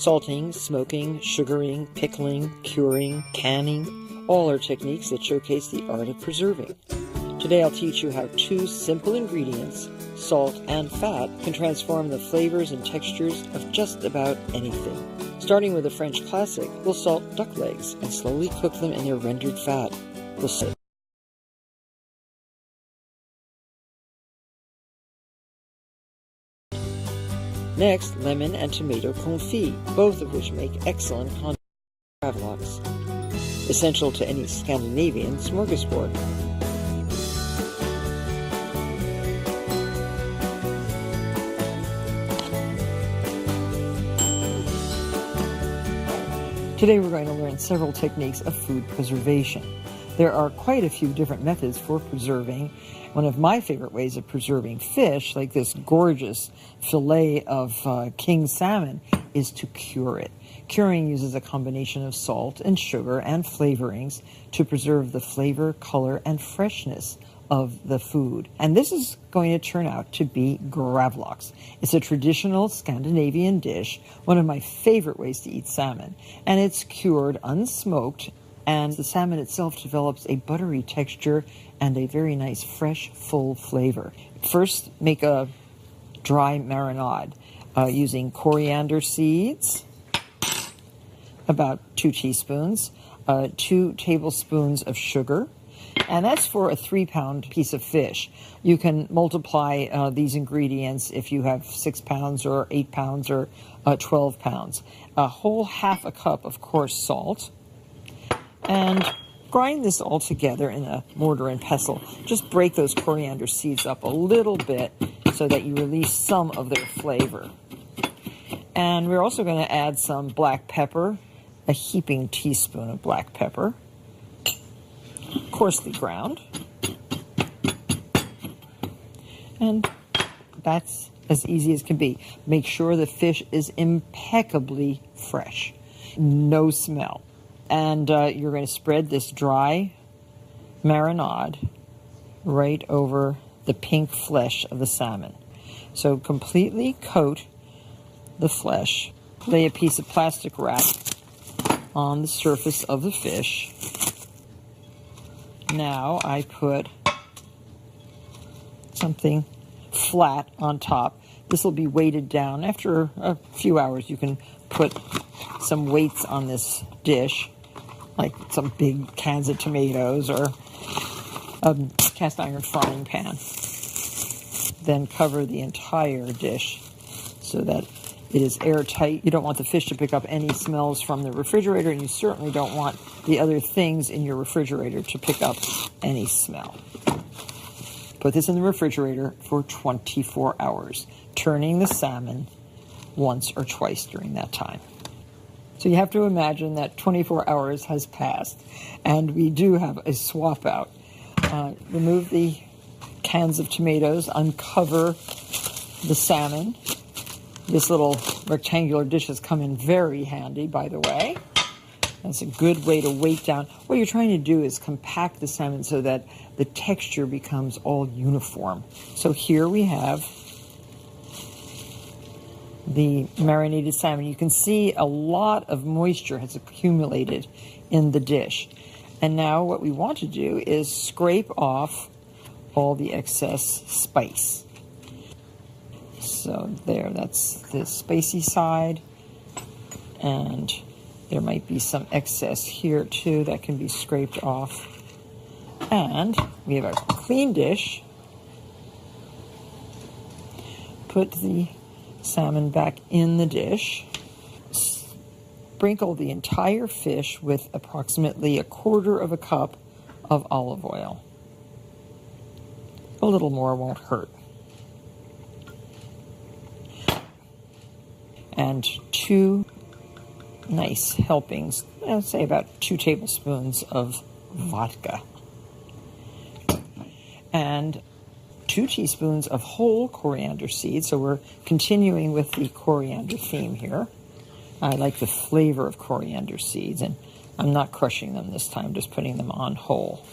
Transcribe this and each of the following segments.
Salting, smoking, sugaring, pickling, curing, canning, all are techniques that showcase the art of preserving. Today I'll teach you how two simple ingredients, salt and fat, can transform the flavors and textures of just about anything. Starting with a French classic, we'll salt duck legs and slowly cook them in their rendered fat. We'll salt. Next, lemon and tomato confit, both of which make excellent gravlax, essential to any Scandinavian smorgasbord. Today we're going to learn several techniques of food preservation. There are quite a few different methods for preserving. One of my favorite ways of preserving fish, like this gorgeous fillet of king salmon, is to cure it. Curing uses a combination of salt and sugar and flavorings to preserve the flavor, color, and freshness of the food. And this is going to turn out to be gravlax. It's a traditional Scandinavian dish, one of my favorite ways to eat salmon. And it's cured unsmoked, and the salmon itself develops a buttery texture and a very nice, fresh, full flavor. First, make a dry marinade using coriander seeds, about 2 teaspoons, 2 tablespoons of sugar, and that's for a 3-pound piece of fish. You can multiply these ingredients if you have 6 pounds or 8 pounds or 12 pounds. A whole half a cup of coarse salt, and grind this all together in a mortar and pestle. Just break those coriander seeds up a little bit so that you release some of their flavor. And we're also going to add some black pepper, a heaping teaspoon of black pepper, coarsely ground. And that's as easy as can be. Make sure the fish is impeccably fresh, no smell. And you're going to spread this dry marinade right over the pink flesh of the salmon. So completely coat the flesh. Lay a piece of plastic wrap on the surface of the fish. Now I put something flat on top. This will be weighted down. After a few hours, you can put some weights on this dish, like some big cans of tomatoes or a cast iron frying pan. Then cover the entire dish so that it is airtight. You don't want the fish to pick up any smells from the refrigerator, and you certainly don't want the other things in your refrigerator to pick up any smell. Put this in the refrigerator for 24 hours, turning the salmon once or twice during that time. So you have to imagine that 24 hours has passed, and we do have a swap out. Remove the cans of tomatoes, uncover the salmon. This little rectangular dish has come in very handy, by the way. That's a good way to weight down. What you're trying to do is compact the salmon so that the texture becomes all uniform. So here we have the marinated salmon. You can see a lot of moisture has accumulated in the dish. And now what we want to do is scrape off all the excess spice. So there, that's the spicy side. And there might be some excess here too that can be scraped off. And we have a clean dish. Put the salmon back in the dish. Sprinkle the entire fish with approximately 1/4 cup of olive oil. A little more won't hurt. And 2 nice helpings, say about 2 tablespoons of vodka. And 2 teaspoons of whole coriander seeds. So we're continuing with the coriander theme here. I like the flavor of coriander seeds, and I'm not crushing them this time, just putting them on whole.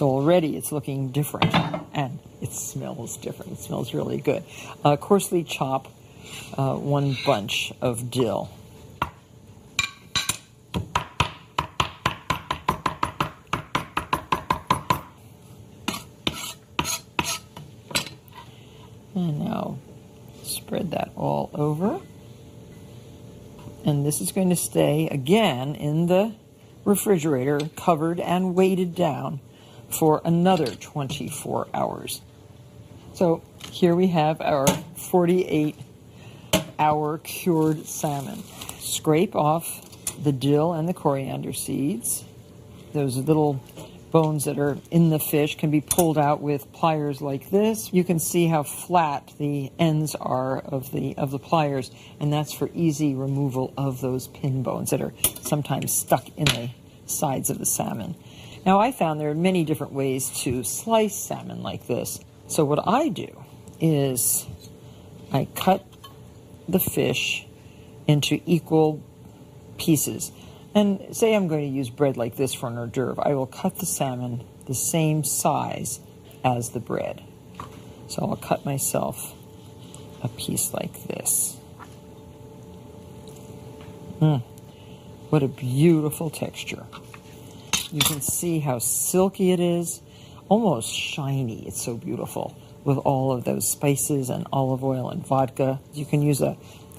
So already it's looking different, and it smells different. It smells really good. Coarsely chop 1 bunch of dill. And now spread that all over. And this is going to stay, again, in the refrigerator, covered and weighted down for another 24 hours. So here we have our 48-hour cured salmon. Scrape off the dill and the coriander seeds. Those little bones that are in the fish can be pulled out with pliers like this. You can see how flat the ends are of the pliers, and that's for easy removal of those pin bones that are sometimes stuck in the sides of the salmon. Now, I found there are many different ways to slice salmon like this. So what I do is I cut the fish into equal pieces. And say I'm going to use bread like this for an hors d'oeuvre. I will cut the salmon the same size as the bread. So I'll cut myself a piece like this. What a beautiful texture. You can see how silky it is, almost shiny. It's so beautiful with all of those spices and olive oil and vodka. You can use a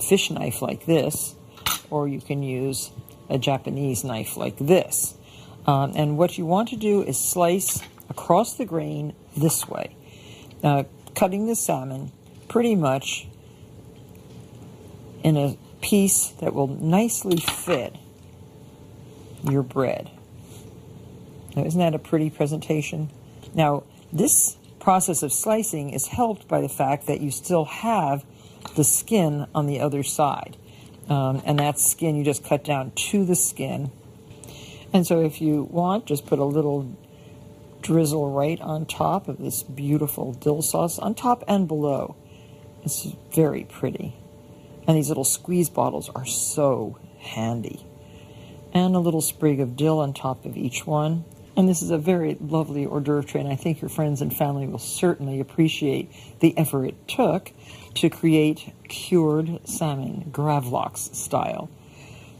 fish knife like this, or you can use a Japanese knife like this. And what you want to do is slice across the grain this way, cutting the salmon pretty much in a piece that will nicely fit your bread. Now, isn't that a pretty presentation? Now, this process of slicing is helped by the fact that you still have the skin on the other side. And that skin, you just cut down to the skin. And so if you want, just put a little drizzle right on top of this beautiful dill sauce, on top and below. It's very pretty. And these little squeeze bottles are so handy. And a little sprig of dill on top of each one. And this is a very lovely hors d'oeuvre tray, and I think your friends and family will certainly appreciate the effort it took to create cured salmon, gravlax style.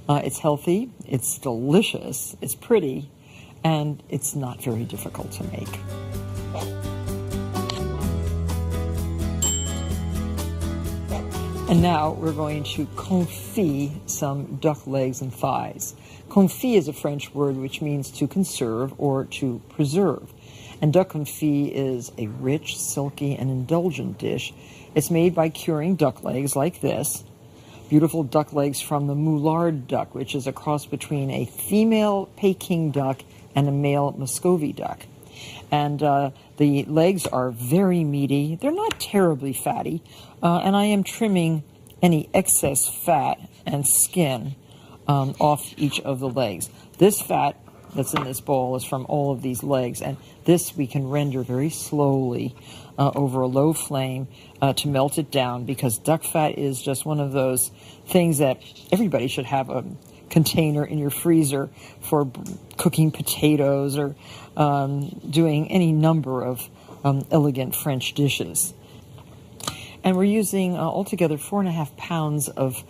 It's healthy, it's delicious, it's pretty, and it's not very difficult to make. And now we're going to confit some duck legs and thighs. Confit is a French word which means to conserve or to preserve. And duck confit is a rich, silky, and indulgent dish. It's made by curing duck legs like this. Beautiful duck legs from the Moulard duck, which is a cross between a female Peking duck and a male Muscovy duck. And the legs are very meaty. They're not terribly fatty. And I am trimming any excess fat and skin off each of the legs. This fat that's in this bowl is from all of these legs, and this we can render very slowly over a low flame to melt it down, because duck fat is just one of those things that everybody should have a container in your freezer for cooking potatoes or doing any number of elegant French dishes. And we're using altogether 4.5 pounds of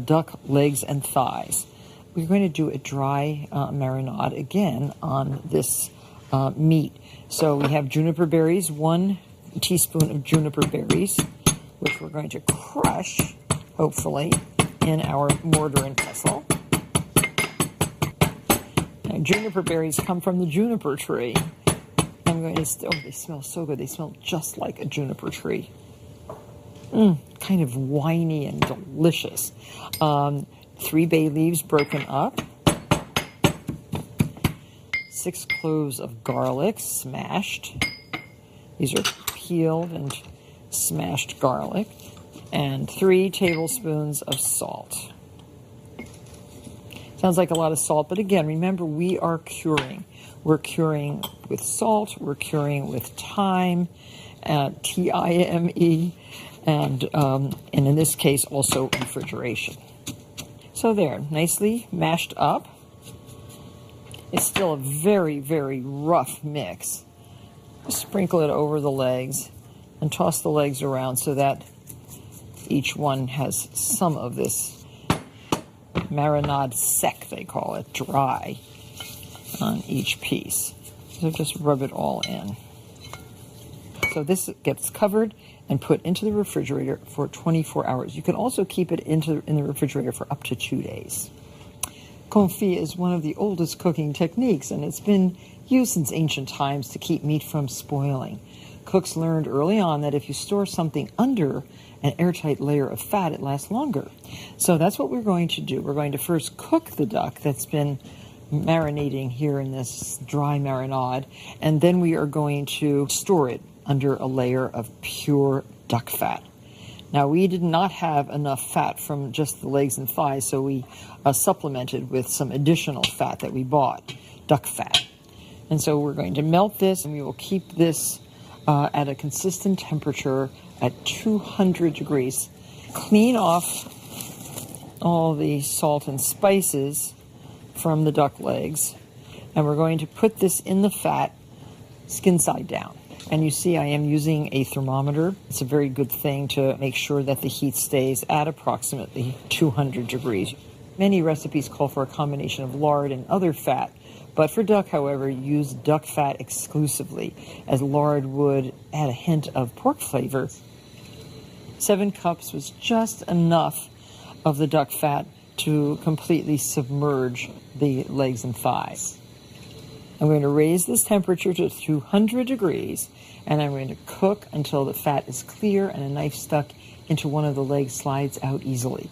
duck legs and thighs. We're going to do a dry marinade again on this meat. So we have juniper berries, 1 teaspoon of juniper berries, which we're going to crush, hopefully, in our mortar and pestle. Now, juniper berries come from the juniper tree. I'm going to, they smell so good. They smell just like a juniper tree. Kind of winey and delicious. 3 bay leaves broken up. 6 cloves of garlic smashed. These are peeled and smashed garlic. And 3 tablespoons of salt. Sounds like a lot of salt, but again, remember, we are curing. We're curing with salt. We're curing with thyme, T-I-M-E. And in this case, also refrigeration. So there, nicely mashed up. It's still a very, very rough mix. Sprinkle it over the legs and toss the legs around so that each one has some of this marinade sec, they call it, dry, on each piece. So just rub it all in. So this gets covered and put into the refrigerator for 24 hours. You can also keep it in the refrigerator for up to 2 days. Confit is one of the oldest cooking techniques, and it's been used since ancient times to keep meat from spoiling. Cooks learned early on that if you store something under an airtight layer of fat, it lasts longer. So that's what we're going to do. We're going to first cook the duck that's been marinating here in this dry marinade, and then we are going to store it under a layer of pure duck fat. Now, we did not have enough fat from just the legs and thighs, so we supplemented with some additional fat that we bought, duck fat. And so we're going to melt this, and we will keep this at a consistent temperature at 200 degrees. Clean off all the salt and spices from the duck legs, and we're going to put this in the fat, skin side down. And you see I am using a thermometer. It's a very good thing to make sure that the heat stays at approximately 200 degrees. Many recipes call for a combination of lard and other fat, but for duck, however, use duck fat exclusively, as lard would add a hint of pork flavor. 7 cups was just enough of the duck fat to completely submerge the legs and thighs. I'm going to raise this temperature to 200 degrees, and I'm going to cook until the fat is clear and a knife stuck into one of the legs slides out easily.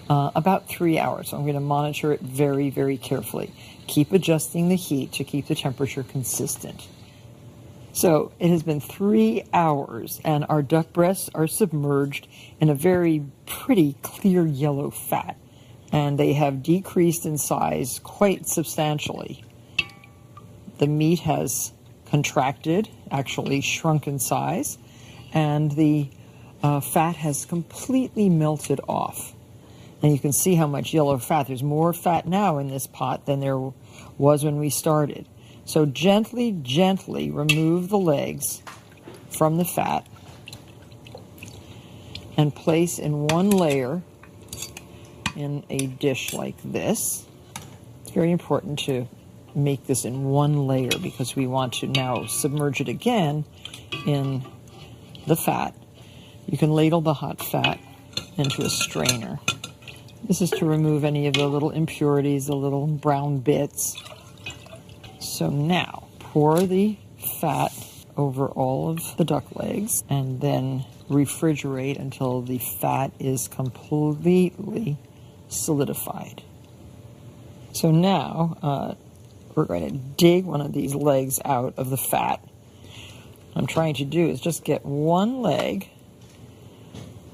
About 3 hours. So I'm going to monitor it very, very carefully. Keep adjusting the heat to keep the temperature consistent. So it has been 3 hours, and our duck breasts are submerged in a very pretty clear yellow fat, and they have decreased in size quite substantially. The meat has contracted, actually shrunk in size, and the fat has completely melted off. And you can see how much yellow fat. There's more fat now in this pot than there was when we started. So gently, gently remove the legs from the fat and place in one layer in a dish like this. It's very important to make this in one layer because we want to now submerge it again in the fat. You can ladle the hot fat into a strainer. This is to remove any of the little impurities, the little brown bits. So now pour the fat over all of the duck legs and then refrigerate until the fat is completely solidified. So now we're going to dig one of these legs out of the fat. What I'm trying to do is just get one leg,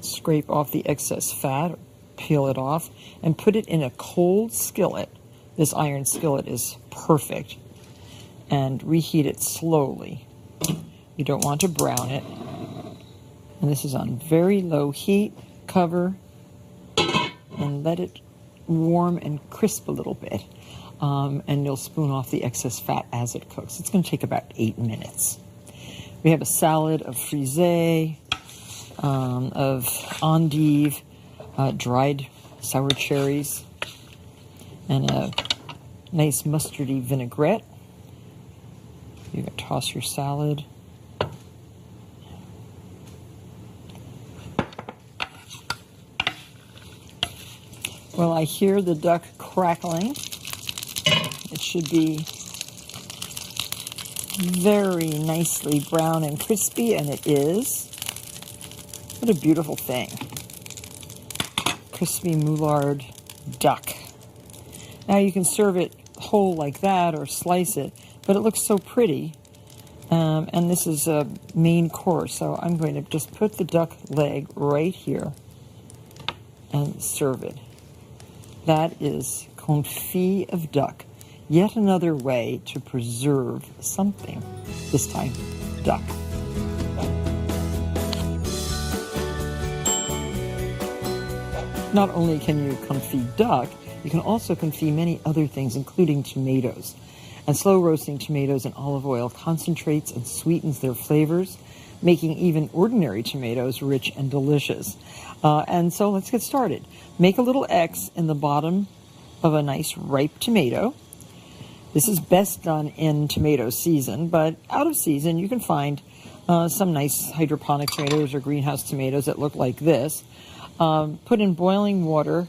scrape off the excess fat, peel it off, and put it in a cold skillet. This iron skillet is perfect. And reheat it slowly. You don't want to brown it. And this is on very low heat. Cover and let it warm and crisp a little bit. And you'll spoon off the excess fat as it cooks. It's going to take about 8 minutes. We have a salad of frisée, of endive, dried sour cherries, and a nice mustardy vinaigrette. You can toss your salad. Well, I hear the duck crackling. It should be very nicely brown and crispy, and it is. What a beautiful thing. Crispy Moulard duck. Now you can serve it whole like that or slice it, but it looks so pretty. And this is a main course, so I'm going to just put the duck leg right here and serve it. That is confit of duck. Yet another way to preserve something, this time duck. Not only can you confit duck, you can also confit many other things, including tomatoes. And slow roasting tomatoes in olive oil concentrates and sweetens their flavors, making even ordinary tomatoes rich and delicious. And so let's get started. Make a little X in the bottom of a nice ripe tomato. This is best done in tomato season, but out of season you can find some nice hydroponic tomatoes or greenhouse tomatoes that look like this. Put in boiling water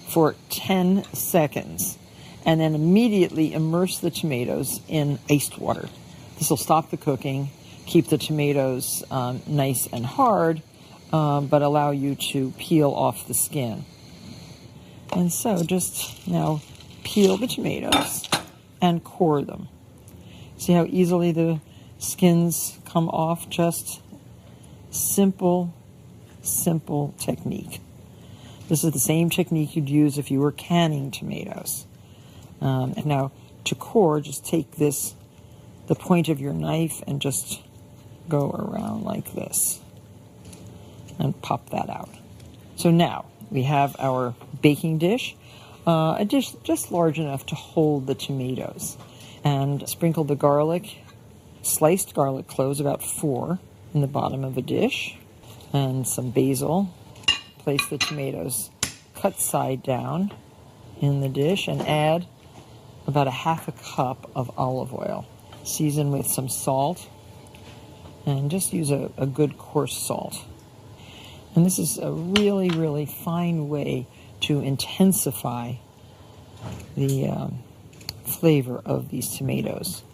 for 10 seconds and then immediately immerse the tomatoes in iced water. This will stop the cooking, keep the tomatoes nice and hard, but allow you to peel off the skin. And so just now peel the tomatoes and core them. See how easily the skins come off? Just simple technique. This is the same technique you'd use if you were canning tomatoes. And now to core, just take the point of your knife and just go around like this and pop that out. So now we have our baking dish, a dish just large enough to hold the tomatoes, and sprinkle the garlic, sliced garlic cloves, about 4 in the bottom of a dish, and some basil. Place the tomatoes cut side down in the dish and add about a half a cup of olive oil. Season with some salt and just use a good coarse salt. And this is a really fine way to intensify the flavor of these tomatoes.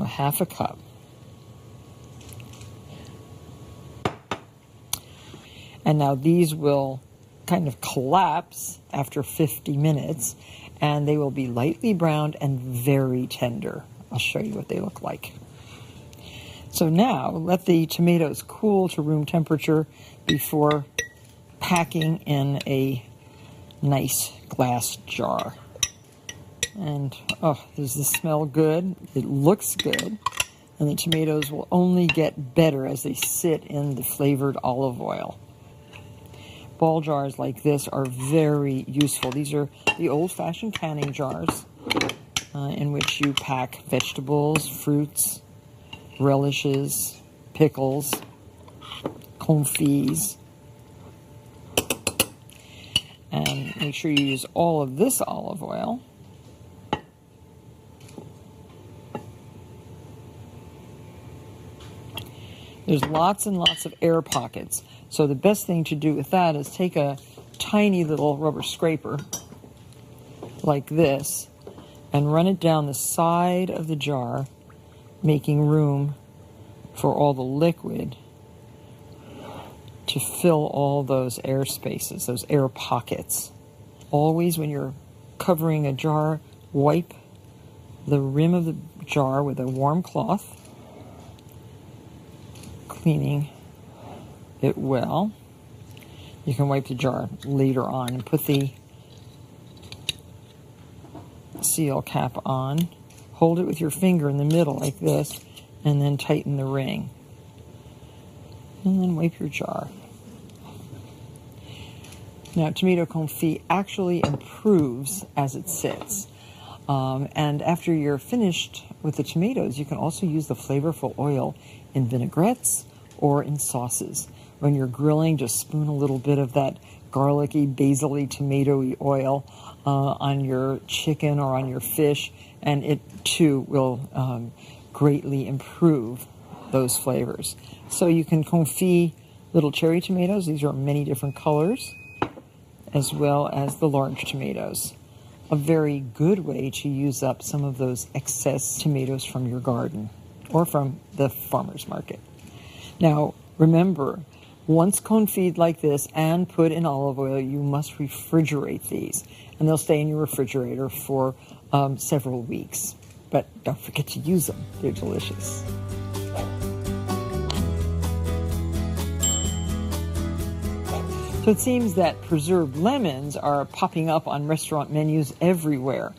Half a cup. And now these will kind of collapse after 50 minutes, and they will be lightly browned and very tender. I'll show you what they look like. So now let the tomatoes cool to room temperature before packing in a nice glass jar. And oh, does this smell good? It looks good. And the tomatoes will only get better as they sit in the flavored olive oil. Ball jars like this are very useful. These are the old-fashioned canning jars in which you pack vegetables, fruits, relishes, pickles, confits. And make sure you use all of this olive oil. There's lots and lots of air pockets. So the best thing to do with that is take a tiny little rubber scraper like this and run it down the side of the jar, making room for all the liquid to fill all those air spaces, those air pockets. Always when you're covering a jar, wipe the rim of the jar with a warm cloth, cleaning it well. You can wipe the jar later on and put the seal cap on. Hold it with your finger in the middle like this, and then tighten the ring. And then wipe your jar. Now, tomato confit actually improves as it sits. And after you're finished with the tomatoes, you can also use the flavorful oil in vinaigrettes or in sauces. When you're grilling, just spoon a little bit of that garlicky, basil-y, tomatoey oil on your chicken or on your fish, and it too will greatly improve those flavors. So you can confit little cherry tomatoes. These are many different colors, as well as the large tomatoes. A very good way to use up some of those excess tomatoes from your garden or from the farmer's market. Now, remember, once confit like this and put in olive oil, you must refrigerate these, and they'll stay in your refrigerator for several weeks. But don't forget to use them. They're delicious. So it seems that preserved lemons are popping up on restaurant menus everywhere.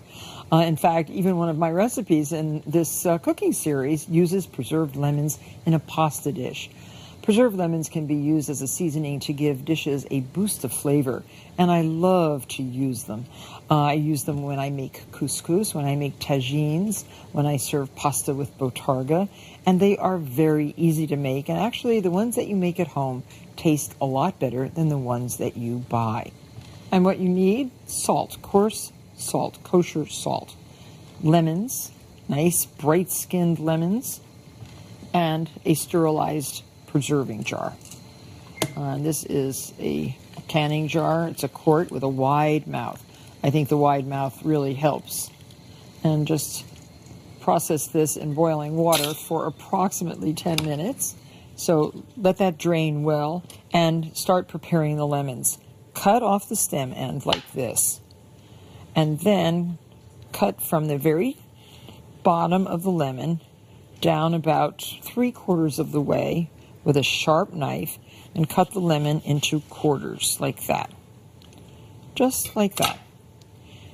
In fact, even one of my recipes in this cooking series uses preserved lemons in a pasta dish. Preserved lemons can be used as a seasoning to give dishes a boost of flavor, and I love to use them. I use them when I make couscous, when I make tagines, when I serve pasta with botarga, and they are very easy to make. And actually, the ones that you make at home taste a lot better than the ones that you buy. And what you need: salt, coarse salt, kosher salt, lemons, nice bright-skinned lemons, and a sterilized preserving jar. This is a canning jar. It's a quart with a wide mouth. I think the wide mouth really helps. And just process this in boiling water for approximately 10 minutes. So let that drain well and start preparing the lemons. Cut off the stem end like this, and then cut from the very bottom of the lemon down about 3/4 of the way with a sharp knife, and cut the lemon into quarters like that. Just like that.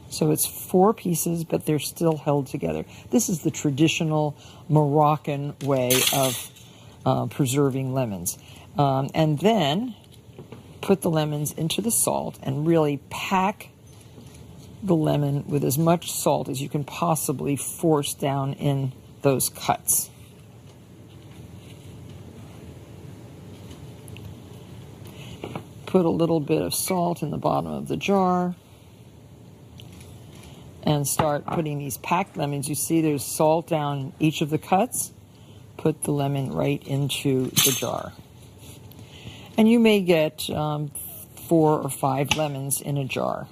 So it's 4 pieces, but they're still held together. This is the traditional Moroccan way of preserving lemons. And then put the lemons into the salt and really pack the lemon with as much salt as you can possibly force down in those cuts. Put a little bit of salt in the bottom of the jar and start putting these packed lemons. You see there's salt down each of the cuts. Put the lemon right into the jar. And you may get 4 or 5 lemons in a jar.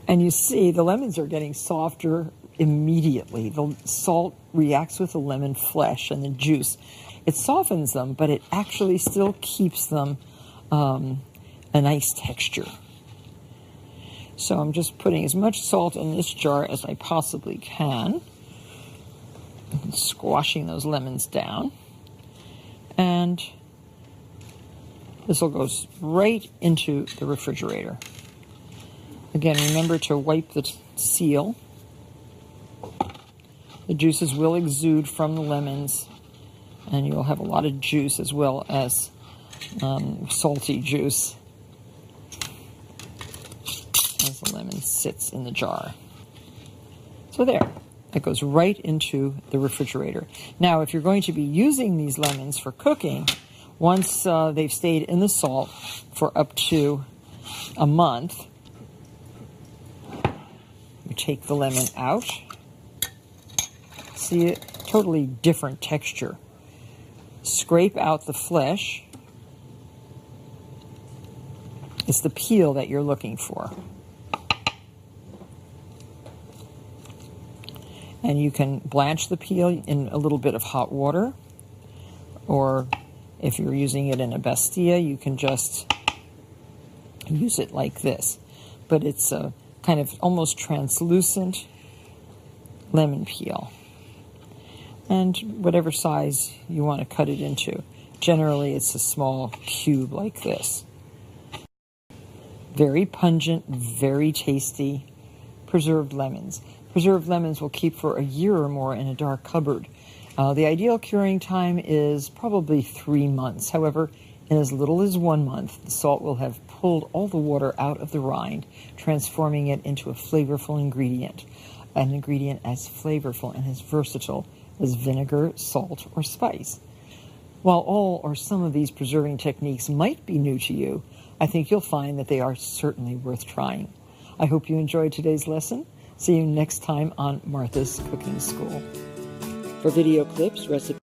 And you see the lemons are getting softer immediately. The salt reacts with the lemon flesh and the juice. It softens them, but it actually still keeps them a nice texture. So I'm just putting as much salt in this jar as I possibly can, squashing those lemons down, and this will go right into the refrigerator. Again, remember to wipe the seal. The juices will exude from the lemons, and you'll have a lot of juice as well as salty juice as the lemon sits in the jar. So there, that goes right into the refrigerator. Now, if you're going to be using these lemons for cooking, once they've stayed in the salt for up to a month, you take the lemon out. See it? Totally different texture. Scrape out the flesh. It's the peel that you're looking for. And you can blanch the peel in a little bit of hot water, or if you're using it in a Bastilla, you can just use it like this. But it's a kind of almost translucent lemon peel. And whatever size you want to cut it into. Generally, it's a small cube like this. Very pungent, very tasty preserved lemons. Preserved lemons will keep for a year or more in a dark cupboard. The ideal curing time is probably 3 months. However, in as little as 1 month, the salt will have pulled all the water out of the rind, transforming it into a flavorful ingredient. An ingredient as flavorful and as versatile as vinegar, salt, or spice. While all or some of these preserving techniques might be new to you, I think you'll find that they are certainly worth trying. I hope you enjoyed today's lesson. See you next time on Martha's Cooking School. For video clips, recipes,